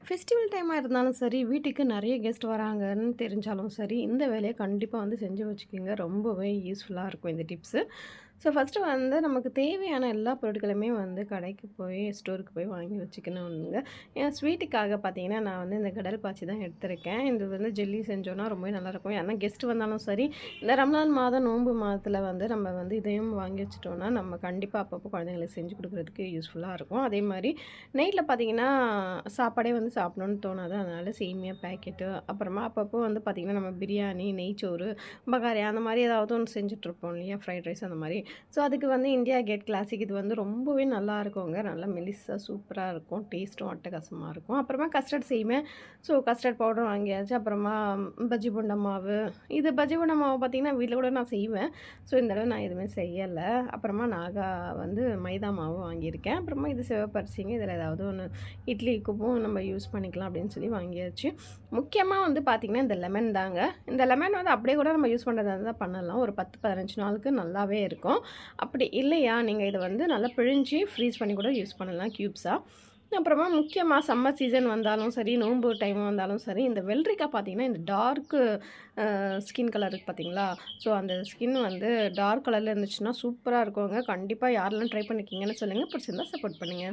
Festival டைமா இருந்தாலும் சரி, வீட்டுக்கு நெறைய கெஸ்ட் வராங்கன்னு தெரிஞ்சாலும் சரி, இந்த வேலைய கண்டிப்பா வந்து செஞ்சு வச்சுக்கங்க. ரொம்பவே யூஸ்ஃபுல்லா இருக்கும் இந்த டிப்ஸு. ஸோ ஃபர்ஸ்ட்டு வந்து நமக்கு தேவையான எல்லா பொருட்களுமே வந்து கடைக்கு போய், ஸ்டோருக்கு போய் வாங்கி வச்சுக்கணுங்க. ஏன் ஸ்வீட்டுக்காக பார்த்தீங்கன்னா, நான் வந்து இந்த கடல் பாசி தான் எடுத்திருக்கேன். இது வந்து ஜெல்லி செஞ்சோன்னா ரொம்பவே நல்லாயிருக்கும். யாருனா கெஸ்ட் வந்தாலும் சரி, இந்த ரம்லான் மாதம், நோன்பு மாதத்தில வந்து நம்ம வந்து இதையும் வாங்கி வச்சுட்டோம்னா, நம்ம கண்டிப்பா அப்பப்போ குழந்தைங்களுக்கு செஞ்சு குடுக்குறதுக்கு யூஸ்ஃபுல்லா இருக்கும். அதேமாரி நைட்ல பார்த்தீங்கன்னா, சாப்பாடே வந்து சாப்பிடணும்னு தோணாது. அதனால சேமியா பாக்கெட்டு, அப்புறமா அப்பப்போ வந்து பார்த்தீங்கன்னா, நம்ம பிரியாணி, நெய்ச்சோறு, பகாரியா அந்த மாரி ஏதாவது ஒண்ணு செஞ்சுட்ருப்போம் இல்லையா? ஃப்ரைட் ரைஸ் அந்த மாரி. ஸோ, அதுக்கு வந்து இண்டியா கேட் கிளாசிக் இது வந்து ரொம்பவே நல்லா இருக்குங்க. நல்லா மெலிசா சூப்பரா இருக்கும். டேஸ்ட்டும் அட்டகாசமா இருக்கும். அப்புறமா கஸ்டர்ட் செய்வேன். ஸோ, கஸ்டர்ட் பவுடர் வாங்கியாச்சு. அப்புறமா பஜ்ஜி போண்டா மாவு. இது பஜ்ஜி போண்டா மாவு பார்த்தீங்கன்னா, வீட்ல கூட நான் செய்வேன். ஸோ, இந்த தடவ நான் எதுவுமே செய்யல. அப்புறமா நாகா வந்து மைதா மாவு வாங்கியிருக்கேன். அப்புறமா இது சிவப்பரிசிங்க. இதில ஏதாவது ஒண்ணு இட்லிக்குவும் நம்ம யூஸ் பண்ணிக்கலாம் அப்படின்னு சொல்லி வாங்கியாச்சு. முக்கியமா வந்து பார்த்தீங்கன்னா, இந்த லெமன் தாங்க. இந்த லெமன் வந்து அப்படியே கூட நம்ம யூஸ் பண்றதா இருந்தா பண்ணலாம். ஒரு 10, 15 நாளுக்கு நல்லாவே இருக்கும். அப்படி இல்லையா, நீங்க இத வந்து நல்லா பிழிஞ்சு ஃப்ரீஸ் பண்ணி கூட யூஸ் பண்ணலாம் கியூப்ஸா. அப்புறமா முக்கியமா சம்மர் சீசன் வந்தாலும் சரி, நோன்பு டைம் வந்தாலும் சரி, இந்த வெள்ளரிக்காய் பார்த்தீங்கன்னா, இந்த டார்க்கு ஸ்கின் கலர் இருக்கு பார்த்தீங்களா? ஸோ, அந்த ஸ்கின் வந்து டார்க் கலர்ல இருந்துச்சுன்னா சூப்பரா இருக்குங்க. கண்டிப்பா யாரெல்லாம் ட்ரை பண்ணியிருக்கீங்கன்னு சொல்லுங்க. பிடிச்சிருந்தா சப்போர்ட் பண்ணுங்க.